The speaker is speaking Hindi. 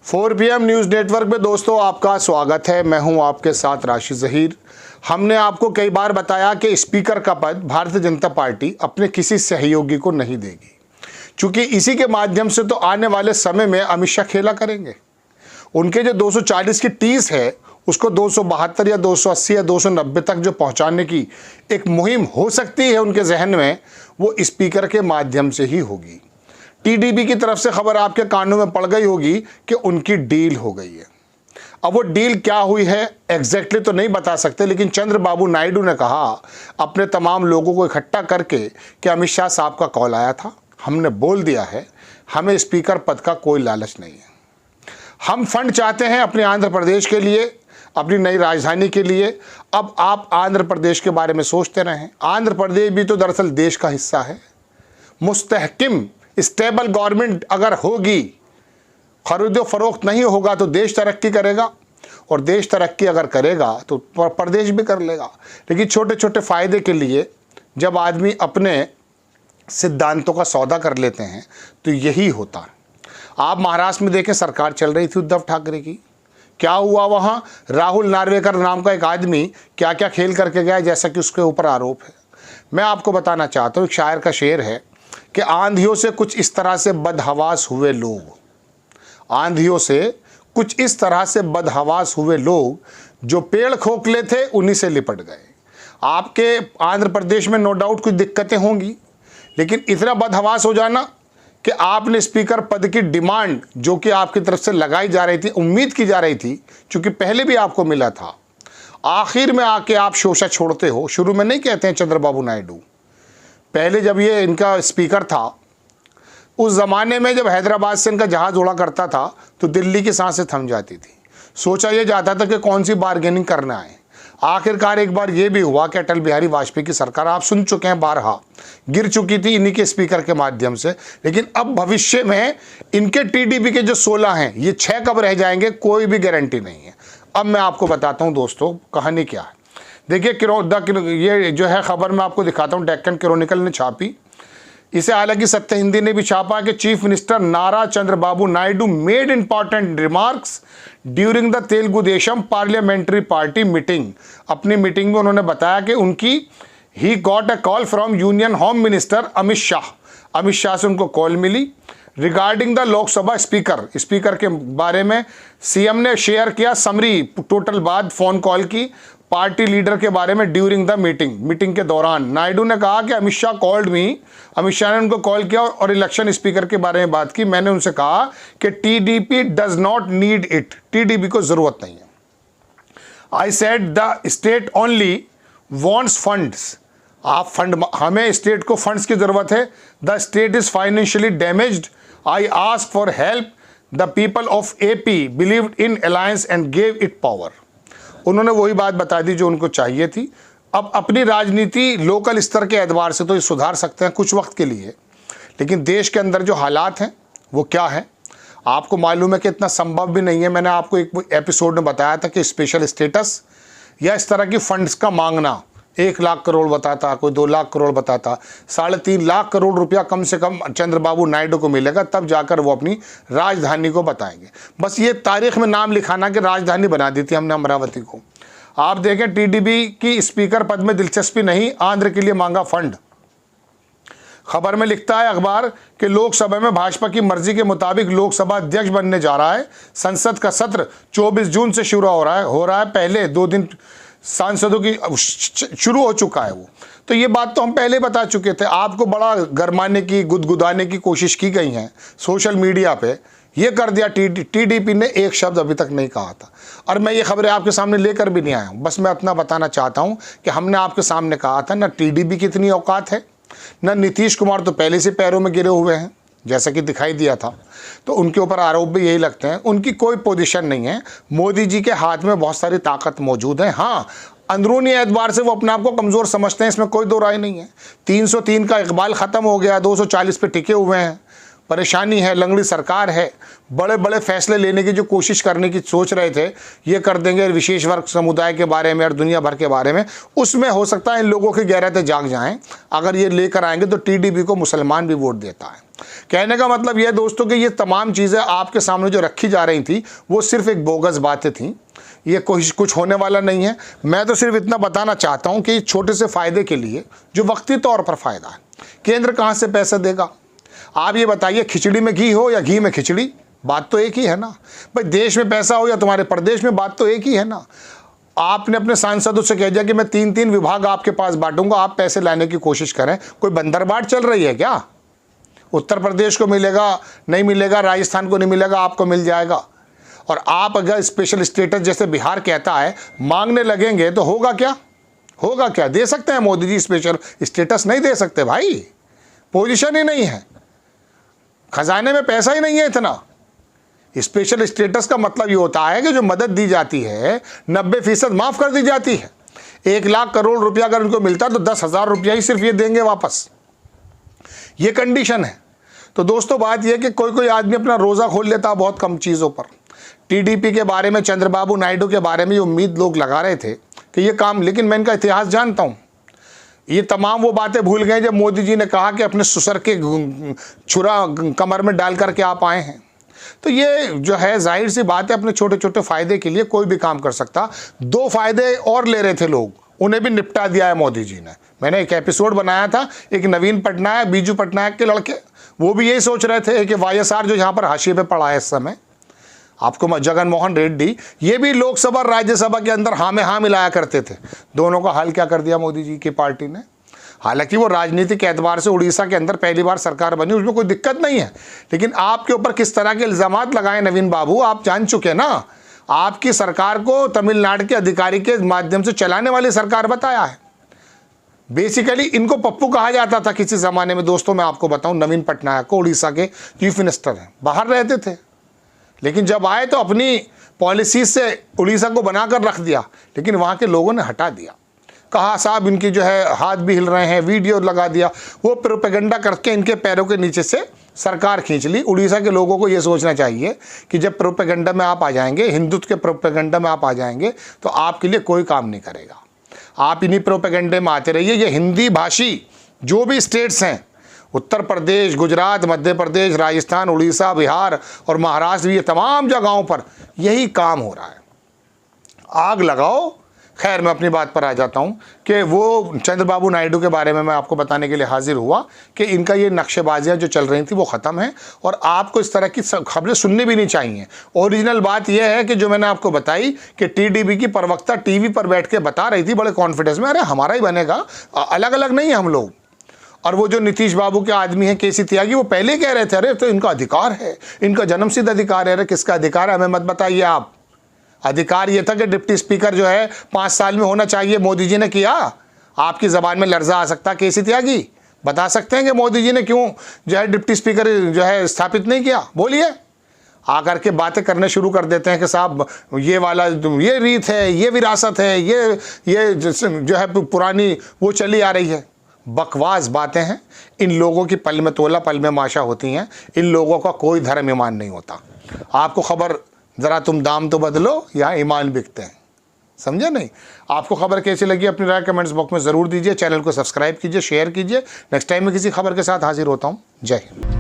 4 PM न्यूज़ नेटवर्क में दोस्तों आपका स्वागत है। मैं हूं आपके साथ राशिद ज़हीर। हमने आपको कई बार बताया कि स्पीकर का पद भारतीय जनता पार्टी अपने किसी सहयोगी को नहीं देगी, क्योंकि इसी के माध्यम से तो आने वाले समय में अमित शाह खेला करेंगे। उनके जो 240 की टीस है उसको 272 या 280 या 290 तक जो पहुंचाने की एक मुहिम हो सकती है उनके जहन में, वो स्पीकर के माध्यम से ही होगी। टीडीपी की तरफ से खबर आपके कानों में पड़ गई होगी कि उनकी डील हो गई है। अब वो डील क्या हुई है एग्जैक्टली तो नहीं बता सकते, लेकिन चंद्रबाबू नायडू ने कहा अपने तमाम लोगों को इकट्ठा करके कि अमित शाह साहब का कॉल आया था, हमने बोल दिया है हमें स्पीकर पद का कोई लालच नहीं है। हम फंड चाहते हैं अपने आंध्र प्रदेश के लिए, अपनी नई राजधानी के लिए। अब आप आंध्र प्रदेश के बारे में सोचते रहें, आंध्र प्रदेश भी तो दरअसल देश का हिस्सा है। मुस्तहकिम स्टेबल गवर्नमेंट अगर होगी, खरीदो फरोख्त नहीं होगा तो देश तरक्की करेगा, और देश तरक्की अगर करेगा तो प्रदेश भी कर लेगा। लेकिन छोटे छोटे फ़ायदे के लिए जब आदमी अपने सिद्धांतों का सौदा कर लेते हैं तो यही होता है। आप महाराष्ट्र में देखें, सरकार चल रही थी उद्धव ठाकरे की, क्या हुआ वहाँ? राहुल नार्वेकर नाम का एक आदमी क्या क्या खेल करके गया, जैसा कि उसके ऊपर आरोप है। मैं आपको बताना चाहता हूँ, एक शायर का शेर है कि आंधियों से कुछ इस तरह से बदहवास हुए लोग, आंधियों से कुछ इस तरह से बदहवास हुए लोग, जो पेड़ खोखले थे उन्हीं से लिपट गए। आपके आंध्र प्रदेश में नो डाउट कुछ दिक्कतें होंगी, लेकिन इतना बदहवास हो जाना कि आपने स्पीकर पद की डिमांड जो कि आपकी तरफ से लगाई जा रही थी, उम्मीद की जा रही थी, क्योंकि पहले भी आपको मिला था, आखिर में आके आप शोषा छोड़ते हो। शुरू में नहीं कहते हैं चंद्रबाबू नायडू, पहले जब ये इनका स्पीकर था उस ज़माने में जब हैदराबाद से इनका जहाज़ उड़ा करता था तो दिल्ली की सांसें थम जाती थी। सोचा ये जाता था कि कौन सी बार्गेनिंग करना है। आखिरकार एक बार ये भी हुआ कि अटल बिहारी वाजपेयी की सरकार, आप सुन चुके हैं, बारहा गिर चुकी थी इन्हीं के स्पीकर के माध्यम से। लेकिन अब भविष्य में इनके टीडीपी के जो 16 हैं, ये 6 कब रह जाएंगे कोई भी गारंटी नहीं है। अब मैं आपको बताता हूँ दोस्तों कहानी क्या है। देखिए, ये जो है खबर मैं आपको दिखाता हूँ, डेक्कन क्रॉनिकल ने छापी इसे, हालांकि सत्य हिंदी ने भी छापा कि chief minister Nara Chandrababu Naidu made important remarks during the Telugu Desam parliamentary party meeting. अपनी मीटिंग में उन्होंने बताया कि उनकी ही got a call from union home minister Amit Shah, Amit Shah से उनको कॉल मिली regarding the Lok Sabha speaker. Speaker के बारे में सीएम ने शेयर किया समरी टोटल बात फ़ोन कॉल की पार्टी लीडर के बारे में ड्यूरिंग द मीटिंग के दौरान। नायडू ने कहा कि अमित शाह कॉल्ड मी, अमित शाह ने उनको कॉल किया और इलेक्शन स्पीकर के बारे में बात की। मैंने उनसे कहा कि TDP does not need it, TDP को ज़रूरत नहीं है। I said the state only wants funds, आप फंड, हमें स्टेट को फंड्स की ज़रूरत है। The state is financially damaged, I ask for help, the people of AP believed in alliance and gave it power. उन्होंने वही बात बता दी जो उनको चाहिए थी। अब अपनी राजनीति लोकल स्तर के एतबार से तो ये सुधार सकते हैं कुछ वक्त के लिए, लेकिन देश के अंदर जो हालात हैं वो क्या है आपको मालूम है कि इतना संभव भी नहीं है। मैंने आपको एक एपिसोड में बताया था कि स्पेशल स्टेटस या इस तरह की फंड्स का मांगना, 1 लाख करोड़ बताता, कोई 2 लाख करोड़ बताता, 3.5 लाख करोड़ रुपया कम से कम चंद्रबाबू नायडू को मिलेगा, तब जाकर वो अपनी राजधानी को बताएंगे। बस ये तारीख में नाम लिखाना कि राजधानी बना दी थी हमने अमरावती को। आप देखें, टीडीपी की स्पीकर पद में दिलचस्पी नहीं, आंध्र के लिए मांगा फंड। खबर में लिखता है अखबार कि लोकसभा में भाजपा की मर्जी के मुताबिक लोकसभा अध्यक्ष बनने जा रहा है। संसद का सत्र 24 जून से शुरू हो रहा है। पहले 2 दिन सांसदों की शुरू हो चुका है वो, तो ये बात तो हम पहले बता चुके थे। आपको बड़ा गरमाने की, गुदगुदाने की कोशिश की गई है सोशल मीडिया पे, ये कर दिया। टीडीपी ने एक शब्द अभी तक नहीं कहा था, और मैं ये खबरें आपके सामने लेकर भी नहीं आया हूँ। बस मैं इतना बताना चाहता हूँ कि हमने आपके सामने कहा था, ना टीडीपी की इतनी औकात है, ना नीतीश कुमार तो पहले से पैरों में गिरे हुए हैं जैसा कि दिखाई दिया था, तो उनके ऊपर आरोप भी यही लगते हैं। उनकी कोई पोजीशन नहीं है, मोदी जी के हाथ में बहुत सारी ताकत मौजूद है। हाँ, अंदरूनी एतबार से वो अपने आप को कमज़ोर समझते हैं, इसमें कोई दो राय नहीं है। 303 का इकबाल ख़त्म हो गया, 240 पे टिके हुए हैं, परेशानी है, लंगड़ी सरकार है, बड़े बड़े फैसले लेने की जो कोशिश करने की सोच रहे थे, ये कर देंगे विशेष वर्ग समुदाय के बारे में और दुनिया भर के बारे में, उसमें हो सकता है इन लोगों की गैरतें जाग जाएं। अगर ये लेकर आएंगे तो टीडीपी को मुसलमान भी वोट देता है। कहने का मतलब यह दोस्तों कि ये तमाम चीज़ें आपके सामने जो रखी जा रही थी वो सिर्फ एक बोगस बातें थीं, ये कुछ होने वाला नहीं है। मैं तो सिर्फ इतना बताना चाहता हूँ कि छोटे से फ़ायदे के लिए जो वक्ती तौर पर फ़ायदा है, केंद्र कहाँ से पैसा देगा? आप ये बताइए, खिचड़ी में घी हो या घी में खिचड़ी, बात तो एक ही है ना भाई। देश में पैसा हो या तुम्हारे प्रदेश में, बात तो एक ही है ना। आपने अपने सांसदों से कह दिया कि मैं 3-3 विभाग आपके पास बांटूंगा, आप पैसे लाने की कोशिश करें। कोई बंदरबाट चल रही है क्या? उत्तर प्रदेश को मिलेगा नहीं मिलेगा, राजस्थान को नहीं मिलेगा, आपको मिल जाएगा। और आप अगर स्पेशल स्टेटस जैसे बिहार कहता है मांगने लगेंगे तो होगा क्या? होगा क्या? दे सकते हैं मोदी जी स्पेशल स्टेटस? नहीं दे सकते भाई, पोजीशन ही नहीं है, खजाने में पैसा ही नहीं है इतना। स्पेशल स्टेटस का मतलब ये होता है कि जो मदद दी जाती है 90% माफ़ कर दी जाती है। 1 लाख करोड़ रुपया अगर उनको मिलता है तो 10,000 रुपया ही सिर्फ ये देंगे वापस, ये कंडीशन है। तो दोस्तों बात यह कि कोई आदमी अपना रोज़ा खोल लेता है बहुत कम चीज़ों पर। टीडीपी के बारे में, चंद्रबाबू नायडू के बारे में ये उम्मीद लोग लगा रहे थे कि ये काम, लेकिन मैं इनका इतिहास जानता हूँ। ये तमाम वो बातें भूल गए जब मोदी जी ने कहा कि अपने ससुर के छुरा कमर में डाल करके आप आए हैं। तो ये जो है जाहिर सी बात है, अपने छोटे छोटे फ़ायदे के लिए कोई भी काम कर सकता। 2 फ़ायदे और ले रहे थे लोग, उन्हें भी निपटा दिया है मोदी जी ने। मैंने एक एपिसोड बनाया था, एक नवीन पटनायक, बीजू पटनायक के लड़के, वो भी यही सोच रहे थे कि वाईएसआर जो यहाँ पर हाशिए पे पड़ा है इस समय, आपको जगन मोहन रेड्डी, ये भी लोकसभा और राज्यसभा के अंदर हाँ में हाँ मिलाया करते थे। दोनों का हल क्या कर दिया मोदी जी की पार्टी ने? हालांकि वो राजनीतिक एतबार से उड़ीसा के अंदर पहली बार सरकार बनी, उसमें कोई दिक्कत नहीं है, लेकिन आपके ऊपर किस तरह के इल्ज़ामात लगाए नवीन बाबू, आप जान चुके ना। आपकी सरकार को तमिलनाडु के अधिकारी के माध्यम से चलाने वाली सरकार बताया है। बेसिकली इनको पप्पू कहा जाता था किसी ज़माने में। दोस्तों मैं आपको बताऊं, नवीन पटनायक को उड़ीसा के चीफ मिनिस्टर हैं, बाहर रहते थे, लेकिन जब आए तो अपनी पॉलिसी से उड़ीसा को बनाकर रख दिया, लेकिन वहाँ के लोगों ने हटा दिया। कहा साहब इनकी जो है हाथ भी हिल रहे हैं, वीडियो लगा दिया, वो प्रोपेगेंडा करके इनके पैरों के नीचे से सरकार खींच ली। उड़ीसा के लोगों को ये सोचना चाहिए कि जब प्रोपेगेंडा में आप आ जाएंगे, हिंदुत्व के प्रोपेगेंडा में आप आ जाएंगे, तो आपके लिए कोई काम नहीं करेगा। आप इन्हीं प्रोपेगेंडे में आते रहिए। ये हिंदी भाषी जो भी स्टेट्स हैं, उत्तर प्रदेश, गुजरात, मध्य प्रदेश, राजस्थान, उड़ीसा, बिहार और महाराष्ट्र, ये तमाम जगहों पर यही काम हो रहा है। आग लगाओ। खैर मैं अपनी बात पर आ जाता हूँ कि वो चंद्रबाबू नायडू के बारे में मैं आपको बताने के लिए हाजिर हुआ कि इनका ये नक्शेबाजियाँ जो चल रही थी वो ख़त्म है, और आपको इस तरह की खबरें सुननी भी नहीं चाहिए। ओरिजिनल बात यह है कि जो मैंने आपको बताई कि टीडीपी की प्रवक्ता टीवी पर बैठ के बता रही थी बड़े कॉन्फिडेंस में, अरे हमारा ही बनेगा, अलग अलग नहीं है हम लोग। और वो जो नीतीश बाबू के आदमी हैं केसी त्यागी, वो पहले ही कह रहे थे अरे तो इनका अधिकार है, इनका जन्मसिद्ध अधिकार है। अरे किसका अधिकार है, हमें मत बताइए आप। अधिकार ये था कि डिप्टी स्पीकर जो है 5 साल में होना चाहिए, मोदी जी ने किया। आपकी ज़बान में लर्जा आ सकता है केसी त्यागी, बता सकते हैं कि मोदी जी ने क्यों जो है डिप्टी स्पीकर जो है स्थापित नहीं किया? बोलिए। आकर के बातें करने शुरू कर देते हैं कि साहब ये वाला ये रीत है, ये विरासत है, ये जो है पुरानी वो चली आ रही है। बकवास बातें हैं। इन लोगों की पल में तोला पल में माशा होती हैं। इन लोगों का कोई धर्म ईमान नहीं होता। आपको खबर, ज़रा तुम दाम तो बदलो, यहाँ ईमान बिकते हैं, समझे नहीं? आपको खबर कैसी लगी अपनी राय कमेंट्स बॉक्स में ज़रूर दीजिए। चैनल को सब्सक्राइब कीजिए, शेयर कीजिए। नेक्स्ट टाइम में किसी खबर के साथ हाजिर होता हूँ। जय हिंद।